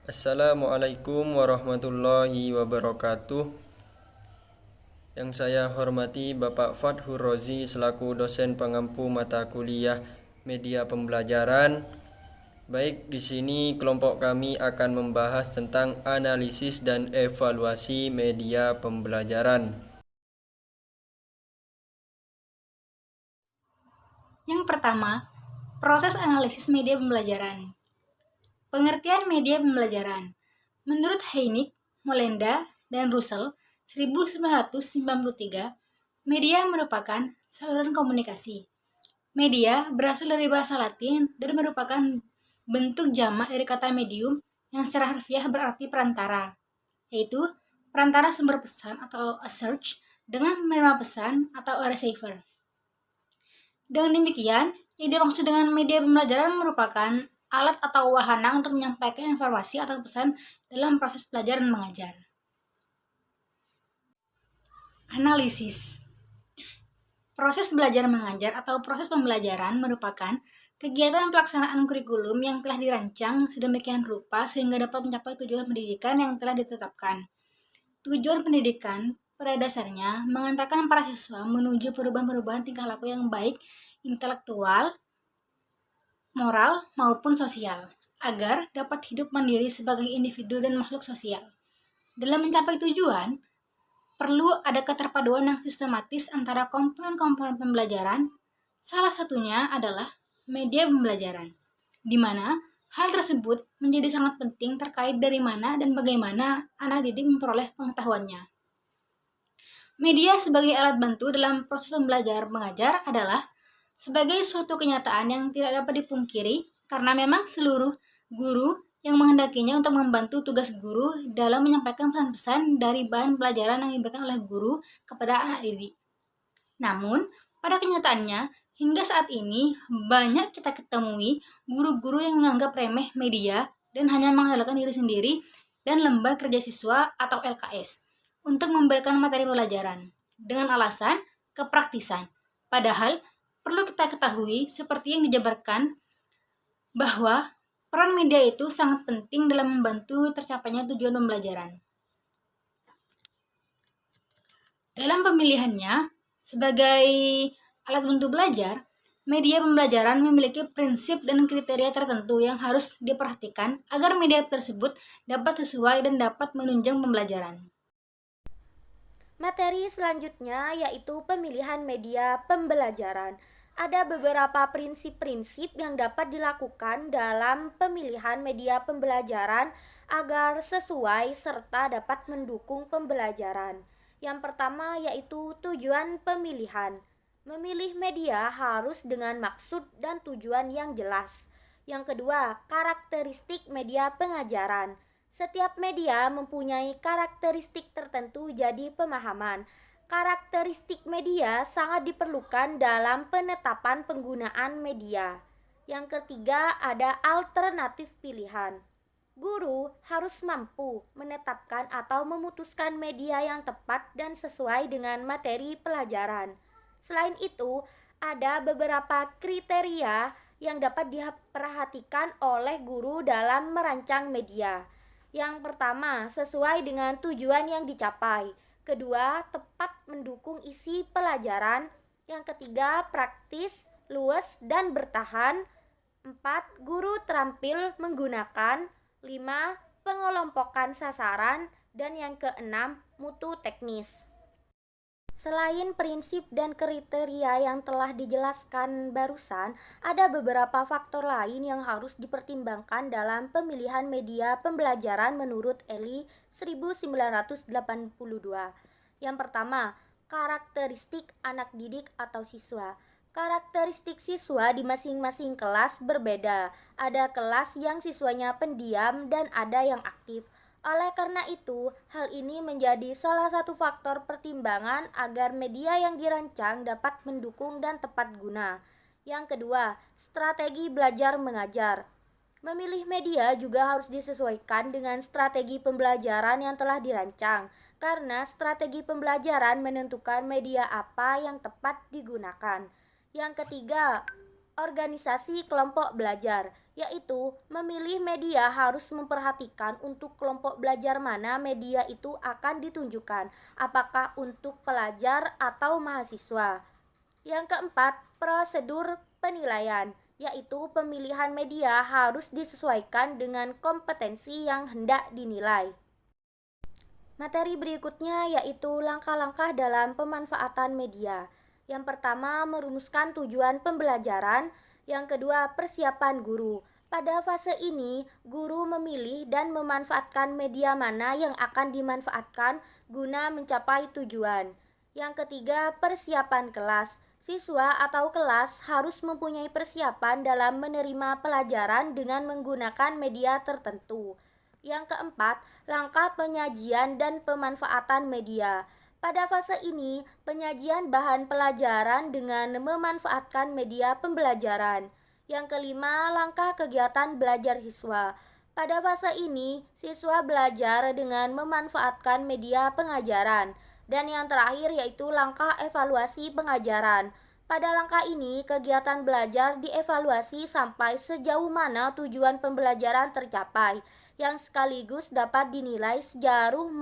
Assalamualaikum warahmatullahi wabarakatuh. Yang saya hormati Bapak Fathur Rozi selaku dosen pengampu mata kuliah media pembelajaran. Baik, di sini kelompok kami akan membahas tentang analisis dan evaluasi media pembelajaran. Yang pertama, proses analisis media pembelajaran. Pengertian media pembelajaran. Menurut Heinig, Molenda, dan Russell, 1993, media merupakan saluran komunikasi. Media berasal dari bahasa Latin dan merupakan bentuk jamak dari kata medium yang secara harfiah berarti perantara, yaitu perantara sumber pesan atau a search dengan menerima pesan atau a receiver. Dengan demikian, yang dimaksud dengan media pembelajaran merupakan alat atau wahana untuk menyampaikan informasi atau pesan dalam proses belajar dan mengajar. Analisis. Proses belajar mengajar atau proses pembelajaran merupakan kegiatan pelaksanaan kurikulum yang telah dirancang sedemikian rupa sehingga dapat mencapai tujuan pendidikan yang telah ditetapkan. Tujuan pendidikan pada dasarnya mengantarkan para siswa menuju perubahan-perubahan tingkah laku yang baik, intelektual, moral, maupun sosial, agar dapat hidup mandiri sebagai individu dan makhluk sosial. Dalam mencapai tujuan, perlu ada keterpaduan yang sistematis antara komponen-komponen pembelajaran. Salah satunya adalah media pembelajaran, di mana hal tersebut menjadi sangat penting terkait dari mana dan bagaimana anak didik memperoleh pengetahuannya. Media sebagai alat bantu dalam proses pembelajar mengajar adalah sebagai suatu kenyataan yang tidak dapat dipungkiri karena memang seluruh guru yang menghendakinya untuk membantu tugas guru dalam menyampaikan pesan-pesan dari bahan pelajaran yang diberikan oleh guru kepada anak didik. Namun, pada kenyataannya, hingga saat ini banyak kita ketemui guru-guru yang menganggap remeh media dan hanya mengandalkan diri sendiri dan lembar kerja siswa atau LKS untuk memberikan materi pelajaran dengan alasan kepraktisan. Padahal, perlu kita ketahui seperti yang dijabarkan bahwa peran media itu sangat penting dalam membantu tercapainya tujuan pembelajaran. Dalam pemilihannya sebagai alat bantu belajar, media pembelajaran memiliki prinsip dan kriteria tertentu yang harus diperhatikan agar media tersebut dapat sesuai dan dapat menunjang pembelajaran. Materi selanjutnya yaitu pemilihan media pembelajaran. Ada beberapa prinsip-prinsip yang dapat dilakukan dalam pemilihan media pembelajaran agar sesuai serta dapat mendukung pembelajaran. Yang pertama yaitu tujuan pemilihan. Memilih media harus dengan maksud dan tujuan yang jelas. Yang kedua, karakteristik media pengajaran. Setiap media mempunyai karakteristik tertentu jadi pemahaman. Karakteristik media sangat diperlukan dalam penetapan penggunaan media. Yang ketiga, ada alternatif pilihan. Guru harus mampu menetapkan atau memutuskan media yang tepat dan sesuai dengan materi pelajaran. Selain itu, ada beberapa kriteria yang dapat diperhatikan oleh guru dalam merancang media. Yang pertama, sesuai dengan tujuan yang dicapai. Kedua, tepat mendukung isi pelajaran. Yang ketiga, praktis, luas, dan bertahan. 4. Guru terampil menggunakan. 5. Pengelompokan sasaran. Dan yang keenam, mutu teknis. Selain prinsip dan kriteria yang telah dijelaskan barusan, ada beberapa faktor lain yang harus dipertimbangkan dalam pemilihan media pembelajaran menurut Eli 1982. Yang pertama, karakteristik anak didik atau siswa. Karakteristik siswa di masing-masing kelas berbeda. Ada kelas yang siswanya pendiam dan ada yang aktif. Oleh karena itu, hal ini menjadi salah satu faktor pertimbangan agar media yang dirancang dapat mendukung dan tepat guna. Yang kedua, strategi belajar mengajar. Memilih media juga harus disesuaikan dengan strategi pembelajaran yang telah dirancang, karena strategi pembelajaran menentukan media apa yang tepat digunakan. Yang ketiga, organisasi kelompok belajar. yaitu memilih media harus memperhatikan untuk kelompok belajar mana media itu akan ditunjukkan, apakah untuk pelajar atau mahasiswa. Yang keempat, prosedur penilaian, yaitu pemilihan media harus disesuaikan dengan kompetensi yang hendak dinilai. Materi berikutnya yaitu langkah-langkah dalam pemanfaatan media. Yang pertama, merumuskan tujuan pembelajaran. Yang kedua, persiapan guru. Pada fase ini, guru memilih dan memanfaatkan media mana yang akan dimanfaatkan guna mencapai tujuan. Yang ketiga, persiapan kelas. Siswa atau kelas harus mempunyai persiapan dalam menerima pelajaran dengan menggunakan media tertentu. Yang keempat, langkah penyajian dan pemanfaatan media. Pada fase ini, penyajian bahan pelajaran dengan memanfaatkan media pembelajaran. Yang kelima, langkah kegiatan belajar siswa. Pada fase ini, siswa belajar dengan memanfaatkan media pengajaran. Dan yang terakhir yaitu langkah evaluasi pengajaran. Pada langkah ini, kegiatan belajar dievaluasi sampai sejauh mana tujuan pembelajaran tercapai, yang sekaligus dapat dinilai sejauh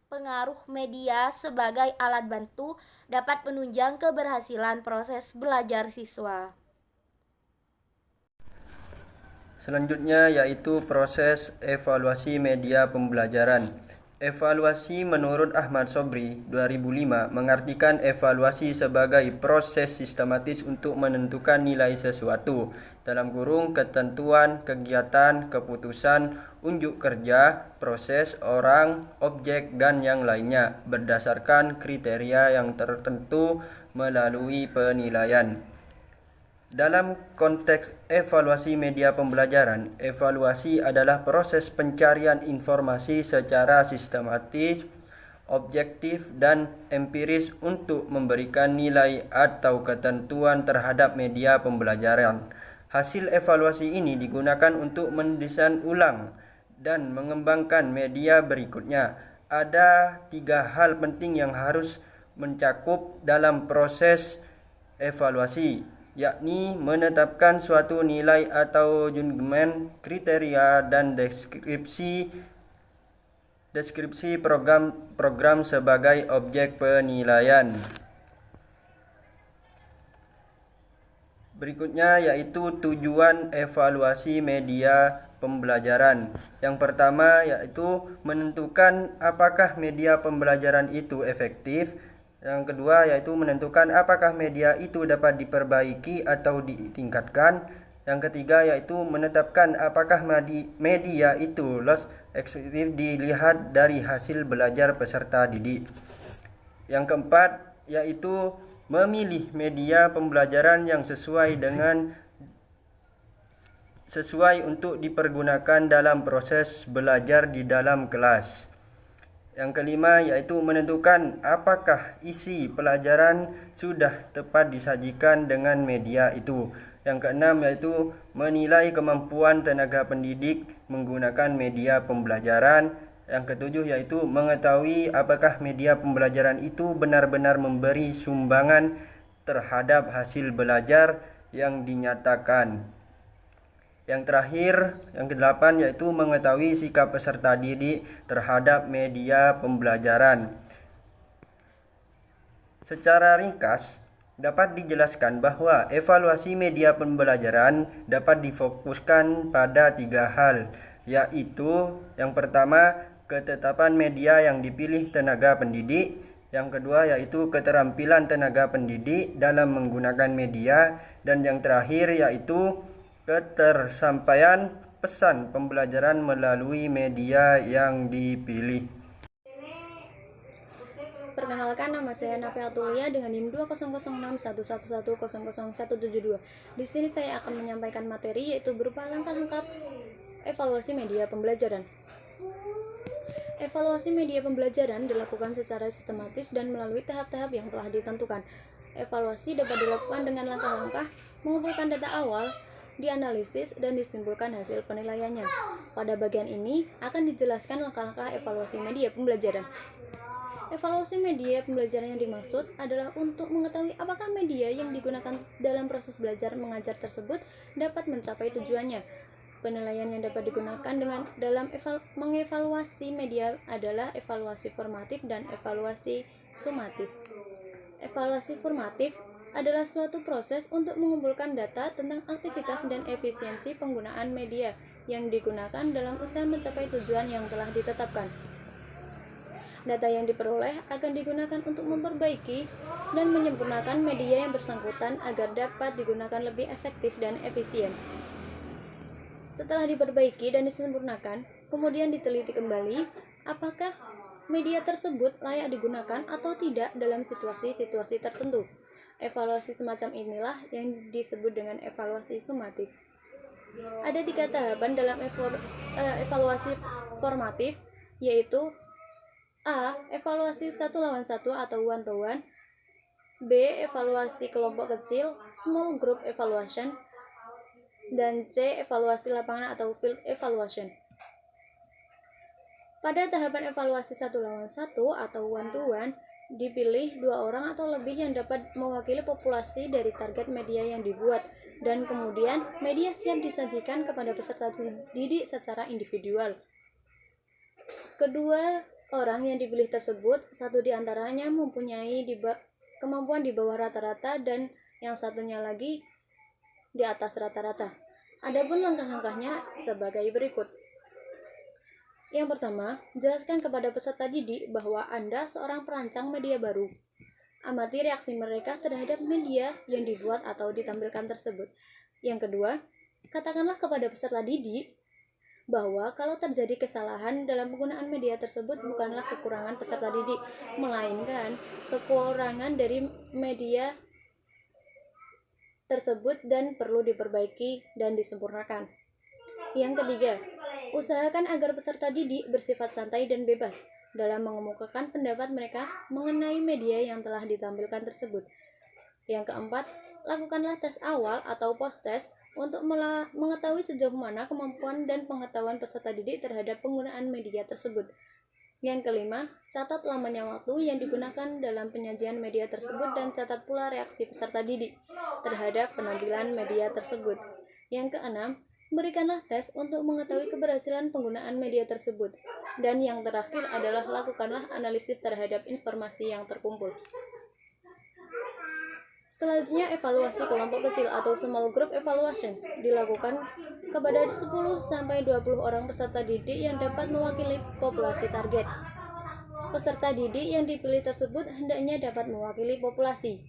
pengaruh media sebagai alat bantu dapat menunjang keberhasilan proses belajar siswa. Selanjutnya yaitu proses evaluasi media pembelajaran. Evaluasi menurut Ahmad Sobri 2005 mengartikan evaluasi sebagai proses sistematis untuk menentukan nilai sesuatu, dalam kurung ketentuan, kegiatan, keputusan, unjuk kerja, proses, orang, objek, dan yang lainnya berdasarkan kriteria yang tertentu melalui penilaian. Dalam konteks evaluasi media pembelajaran, evaluasi adalah proses pencarian informasi secara sistematis, objektif, dan empiris untuk memberikan nilai atau ketentuan terhadap media pembelajaran. Hasil evaluasi ini digunakan untuk mendesain ulang dan mengembangkan media berikutnya. Ada 3 hal penting yang harus mencakup dalam proses evaluasi, yakni menetapkan suatu nilai atau judgement, kriteria, dan deskripsi program sebagai objek penilaian. Berikutnya yaitu tujuan evaluasi media pembelajaran. Yang pertama yaitu menentukan apakah media pembelajaran itu efektif. Yang kedua yaitu menentukan apakah media itu dapat diperbaiki atau ditingkatkan. Yang ketiga yaitu menetapkan apakah media itu efektif dilihat dari hasil belajar peserta didik. Yang keempat yaitu memilih media pembelajaran yang sesuai untuk dipergunakan dalam proses belajar di dalam kelas. Yang kelima yaitu menentukan apakah isi pelajaran sudah tepat disajikan dengan media itu. Yang keenam yaitu menilai kemampuan tenaga pendidik menggunakan media pembelajaran. Yang ketujuh yaitu mengetahui apakah media pembelajaran itu benar-benar memberi sumbangan terhadap hasil belajar yang dinyatakan. Yang terakhir, yang kedelapan yaitu mengetahui sikap peserta didik terhadap media pembelajaran. Secara ringkas, dapat dijelaskan bahwa evaluasi media pembelajaran dapat difokuskan pada 3 hal, yaitu yang pertama, ketetapan media yang dipilih tenaga pendidik. Yang kedua yaitu keterampilan tenaga pendidik dalam menggunakan media. Dan yang terakhir yaitu ketersampaian pesan pembelajaran melalui media yang dipilih. Perkenalkan, nama saya Nafia Tulia dengan NIM 2006111100172. Di sini saya akan menyampaikan materi yaitu berupa langkah-langkah evaluasi media pembelajaran. Evaluasi media pembelajaran dilakukan secara sistematis dan melalui tahap-tahap yang telah ditentukan. Evaluasi dapat dilakukan dengan langkah-langkah mengumpulkan data awal, dianalisis, dan disimpulkan hasil penilaiannya. Pada bagian ini akan dijelaskan langkah-langkah evaluasi media pembelajaran. Evaluasi media pembelajaran yang dimaksud adalah untuk mengetahui apakah media yang digunakan dalam proses belajar mengajar tersebut dapat mencapai tujuannya. Penilaian yang dapat digunakan dalam mengevaluasi media adalah evaluasi formatif dan evaluasi sumatif. Evaluasi formatif adalah suatu proses untuk mengumpulkan data tentang aktivitas dan efisiensi penggunaan media yang digunakan dalam usaha mencapai tujuan yang telah ditetapkan. Data yang diperoleh akan digunakan untuk memperbaiki dan menyempurnakan media yang bersangkutan agar dapat digunakan lebih efektif dan efisien. Setelah diperbaiki dan disempurnakan, kemudian diteliti kembali apakah media tersebut layak digunakan atau tidak dalam situasi-situasi tertentu. Evaluasi semacam inilah yang disebut dengan evaluasi sumatif. Ada 3 tahapan dalam evaluasi formatif, yaitu A. Evaluasi 1 lawan 1 atau one to one. B. Evaluasi kelompok kecil, small group evaluation. Dan C. Evaluasi lapangan atau field evaluation. Pada tahapan evaluasi 1 lawan 1 atau one to one, dipilih 2 orang atau lebih yang dapat mewakili populasi dari target media yang dibuat, dan kemudian media siap disajikan kepada peserta didik secara individual. Kedua orang yang dipilih tersebut, satu di antaranya mempunyai kemampuan di bawah rata-rata dan yang satunya lagi di atas rata-rata. Adapun langkah-langkahnya sebagai berikut. Yang pertama, jelaskan kepada peserta didik bahwa Anda seorang perancang media baru. Amati reaksi mereka terhadap media yang dibuat atau ditampilkan tersebut. Yang kedua, katakanlah kepada peserta didik bahwa kalau terjadi kesalahan dalam penggunaan media tersebut bukanlah kekurangan peserta didik, melainkan kekurangan dari media tersebut dan perlu diperbaiki dan disempurnakan. Yang ketiga, usahakan agar peserta didik bersifat santai dan bebas dalam mengemukakan pendapat mereka mengenai media yang telah ditampilkan tersebut. Yang keempat, lakukanlah tes awal atau post-test untuk mengetahui sejauh mana kemampuan dan pengetahuan peserta didik terhadap penggunaan media tersebut. Yang kelima, catat lamanya waktu yang digunakan dalam penyajian media tersebut dan catat pula reaksi peserta didik terhadap penampilan media tersebut. Yang keenam, berikanlah tes untuk mengetahui keberhasilan penggunaan media tersebut. Dan yang terakhir adalah lakukanlah analisis terhadap informasi yang terkumpul. Selanjutnya, evaluasi kelompok kecil atau small group evaluation dilakukan kepada 10-20 orang peserta didik yang dapat mewakili populasi target. Peserta didik yang dipilih tersebut hendaknya dapat mewakili populasi.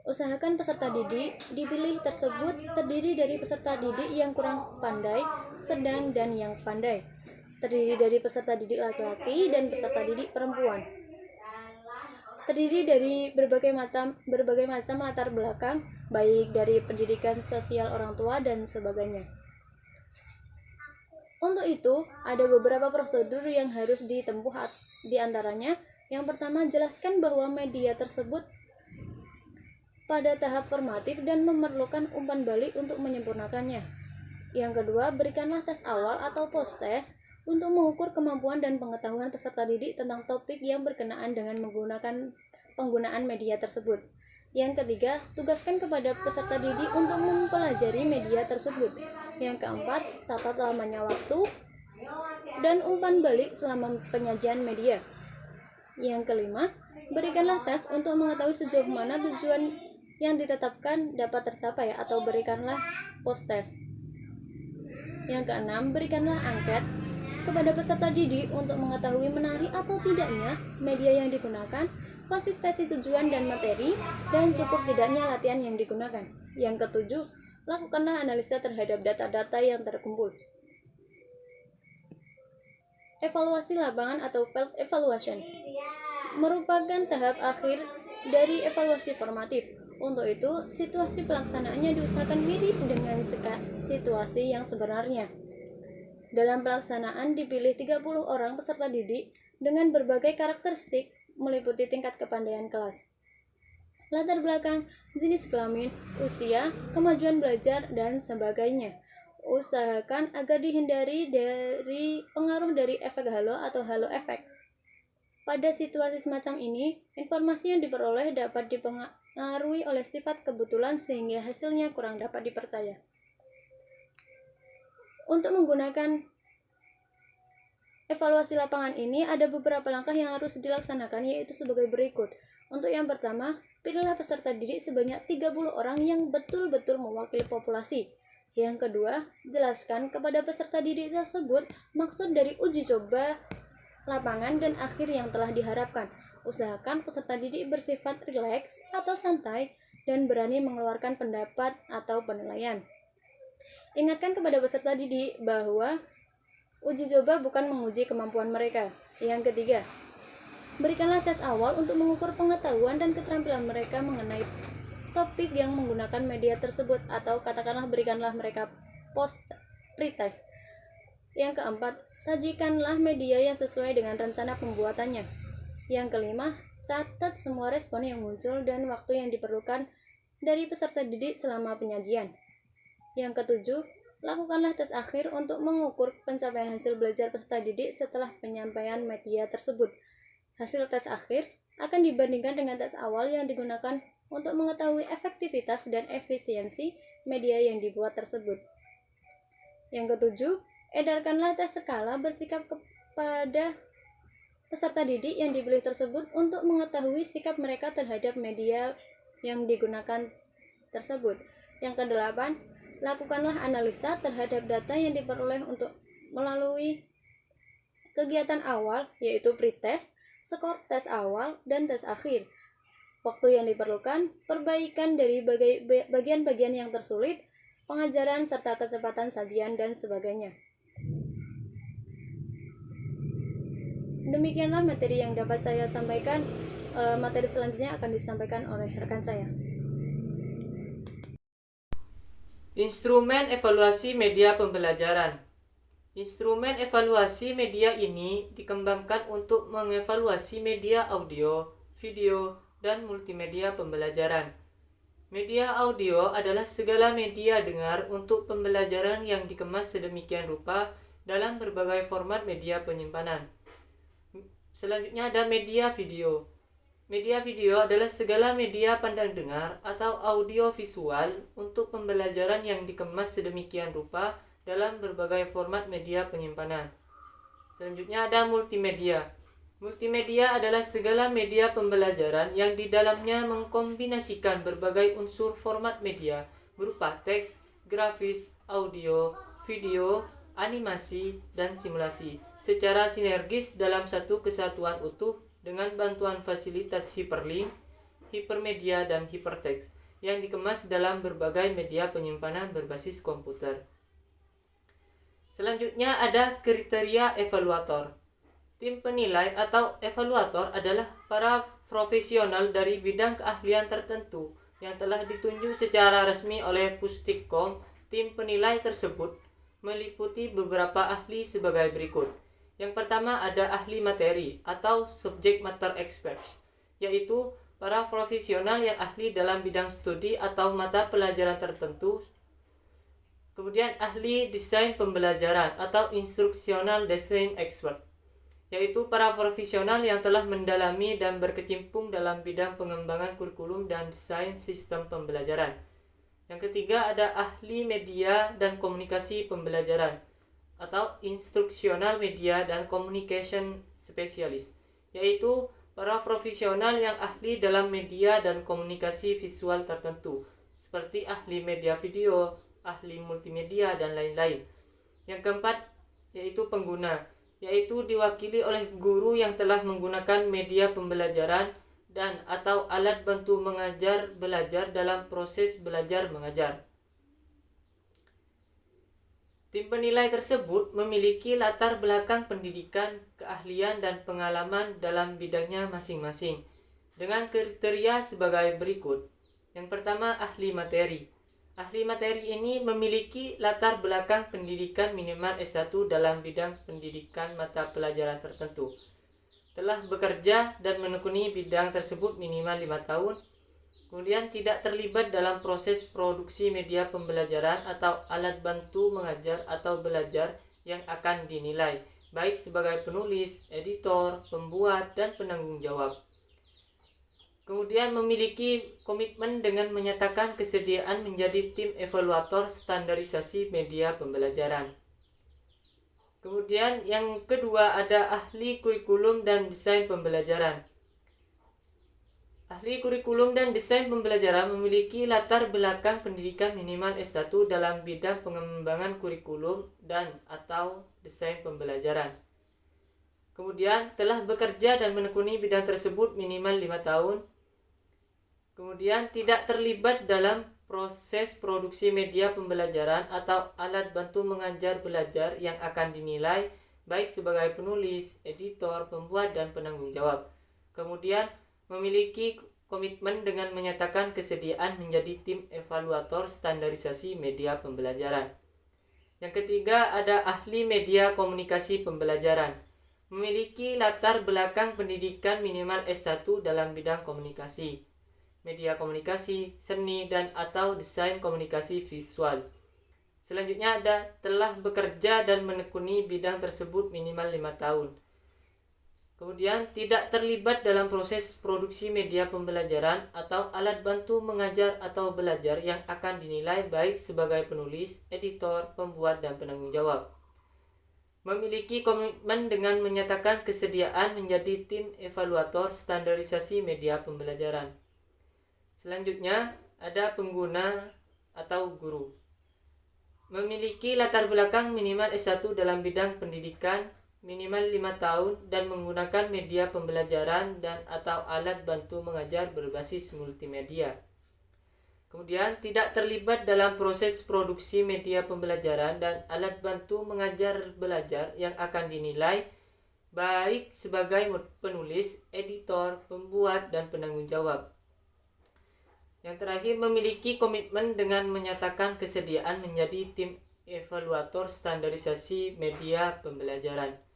Usahakan peserta didik dipilih tersebut terdiri dari peserta didik yang kurang pandai, sedang, dan yang pandai. Terdiri dari peserta didik laki-laki dan peserta didik perempuan. Terdiri dari berbagai macam latar belakang, baik dari pendidikan sosial orang tua dan sebagainya. Untuk itu, ada beberapa prosedur yang harus ditempuh di antaranya. Yang pertama, jelaskan bahwa media tersebut pada tahap formatif dan memerlukan umpan balik untuk menyempurnakannya. Yang kedua, berikanlah tes awal atau post-test untuk mengukur kemampuan dan pengetahuan peserta didik tentang topik yang berkenaan dengan penggunaan media tersebut. Yang ketiga, tugaskan kepada peserta didik untuk mempelajari media tersebut. Yang keempat, catat lamanya waktu dan umpan balik selama penyajian media. Yang kelima, berikanlah tes untuk mengetahui sejauh mana tujuan yang ditetapkan dapat tercapai atau berikanlah post-test. Yang keenam, berikanlah angket kepada peserta didik untuk mengetahui menarik atau tidaknya media yang digunakan, konsistensi tujuan dan materi, dan cukup tidaknya latihan yang digunakan. Yang ketujuh, lakukanlah analisa terhadap data-data yang terkumpul. Evaluasi lapangan atau field evaluation merupakan tahap akhir dari evaluasi formatif. Untuk itu, situasi pelaksanaannya diusahakan mirip dengan situasi yang sebenarnya. Dalam pelaksanaan dipilih 30 orang peserta didik dengan berbagai karakteristik meliputi tingkat kepandaian kelas, latar belakang, jenis kelamin, usia, kemajuan belajar, dan sebagainya. Usahakan agar dihindari dari pengaruh dari efek halo atau halo efek. Pada situasi semacam ini, informasi yang diperoleh dapat dipengaruhi oleh sifat kebetulan sehingga hasilnya kurang dapat dipercaya. Untuk menggunakan evaluasi lapangan ini ada beberapa langkah yang harus dilaksanakan, yaitu sebagai berikut. Untuk yang pertama, pilihlah peserta didik sebanyak 30 orang yang betul-betul mewakili populasi. Yang kedua, jelaskan kepada peserta didik tersebut maksud dari uji coba lapangan dan akhir yang telah diharapkan. Usahakan peserta didik bersifat rileks atau santai dan berani mengeluarkan pendapat atau penilaian. Ingatkan kepada peserta didik bahwa uji coba bukan menguji kemampuan mereka. Yang ketiga, berikanlah tes awal untuk mengukur pengetahuan dan keterampilan mereka mengenai topik yang menggunakan media tersebut, atau katakanlah berikanlah mereka pretest. Yang keempat, sajikanlah media yang sesuai dengan rencana pembuatannya. Yang kelima, catat semua respon yang muncul dan waktu yang diperlukan dari peserta didik selama penyajian. Yang ketujuh, lakukanlah tes akhir untuk mengukur pencapaian hasil belajar peserta didik setelah penyampaian media tersebut. Hasil tes akhir akan dibandingkan dengan tes awal yang digunakan untuk mengetahui efektivitas dan efisiensi media yang dibuat tersebut. Yang ketujuh, edarkanlah tes skala bersikap kepada peserta didik yang dipilih tersebut untuk mengetahui sikap mereka terhadap media yang digunakan tersebut. Yang kedelapan, lakukanlah analisa terhadap data yang diperoleh untuk melalui kegiatan awal, yaitu pretest, skor tes awal, dan tes akhir. Waktu yang diperlukan, perbaikan dari bagian-bagian yang tersulit, pengajaran serta kecepatan sajian, dan sebagainya. Demikianlah materi yang dapat saya sampaikan. Materi selanjutnya akan disampaikan oleh rekan saya. Instrumen evaluasi media pembelajaran. Instrumen evaluasi media ini dikembangkan untuk mengevaluasi media audio, video, dan multimedia pembelajaran. Media audio adalah segala media dengar untuk pembelajaran yang dikemas sedemikian rupa dalam berbagai format media penyimpanan. Selanjutnya ada media video. Media video adalah segala media pandang dengar atau audio visual untuk pembelajaran yang dikemas sedemikian rupa dalam berbagai format media penyimpanan. Selanjutnya ada multimedia. Multimedia adalah segala media pembelajaran yang di dalamnya mengkombinasikan berbagai unsur format media berupa teks, grafis, audio, video, animasi, dan simulasi secara sinergis dalam satu kesatuan utuh dengan bantuan fasilitas hiperlink, hipermedia, dan hiperteks yang dikemas dalam berbagai media penyimpanan berbasis komputer. Selanjutnya ada kriteria evaluator. Tim penilai atau evaluator adalah para profesional dari bidang keahlian tertentu yang telah ditunjuk secara resmi oleh Pustikkom. Tim penilai tersebut meliputi beberapa ahli sebagai berikut. Yang pertama ada ahli materi atau subject matter experts, yaitu para profesional yang ahli dalam bidang studi atau mata pelajaran tertentu. Kemudian ahli desain pembelajaran atau instructional design expert, yaitu para profesional yang telah mendalami dan berkecimpung dalam bidang pengembangan kurikulum dan desain sistem pembelajaran. Yang ketiga ada ahli media dan komunikasi pembelajaran atau instructional media dan communication specialist, yaitu para profesional yang ahli dalam media dan komunikasi visual tertentu, seperti ahli media video, ahli multimedia, dan lain-lain. Yang keempat yaitu pengguna, yaitu diwakili oleh guru yang telah menggunakan media pembelajaran dan atau alat bantu mengajar belajar dalam proses belajar mengajar. Tim penilai tersebut memiliki latar belakang pendidikan, keahlian, dan pengalaman dalam bidangnya masing-masing dengan kriteria sebagai berikut. Yang pertama, ahli materi. Ahli materi ini memiliki latar belakang pendidikan minimal S1 dalam bidang pendidikan mata pelajaran tertentu. Telah bekerja dan menekuni bidang tersebut minimal 5 tahun. Kemudian tidak terlibat dalam proses produksi media pembelajaran atau alat bantu mengajar atau belajar yang akan dinilai, baik sebagai penulis, editor, pembuat, dan penanggung jawab. Kemudian memiliki komitmen dengan menyatakan kesediaan menjadi tim evaluator standarisasi media pembelajaran. Kemudian yang kedua ada ahli kurikulum dan desain pembelajaran. Ahli kurikulum dan desain pembelajaran memiliki latar belakang pendidikan minimal S1 dalam bidang pengembangan kurikulum dan atau desain pembelajaran. Kemudian telah bekerja dan menekuni bidang tersebut minimal 5 tahun. Kemudian tidak terlibat dalam proses produksi media pembelajaran atau alat bantu mengajar belajar yang akan dinilai baik sebagai penulis, editor, pembuat, dan penanggung jawab. Kemudian memiliki komitmen dengan menyatakan kesediaan menjadi tim evaluator standarisasi media pembelajaran. Yang ketiga ada ahli media komunikasi pembelajaran. Memiliki latar belakang pendidikan minimal S1 dalam bidang komunikasi, media komunikasi, seni, dan atau desain komunikasi visual. Selanjutnya ada telah bekerja dan menekuni bidang tersebut minimal 5 tahun. Kemudian tidak terlibat dalam proses produksi media pembelajaran atau alat bantu mengajar atau belajar yang akan dinilai baik sebagai penulis, editor, pembuat, dan penanggung jawab. Memiliki komitmen dengan menyatakan kesediaan menjadi tim evaluator standarisasi media pembelajaran. Selanjutnya ada pengguna atau guru. Memiliki latar belakang minimal S1 dalam bidang pendidikan minimal 5 tahun dan menggunakan media pembelajaran dan atau alat bantu mengajar berbasis multimedia. Kemudian tidak terlibat dalam proses produksi media pembelajaran dan alat bantu mengajar belajar yang akan dinilai baik sebagai penulis, editor, pembuat, dan penanggung jawab. Yang terakhir memiliki komitmen dengan menyatakan kesediaan menjadi tim evaluator standarisasi media pembelajaran.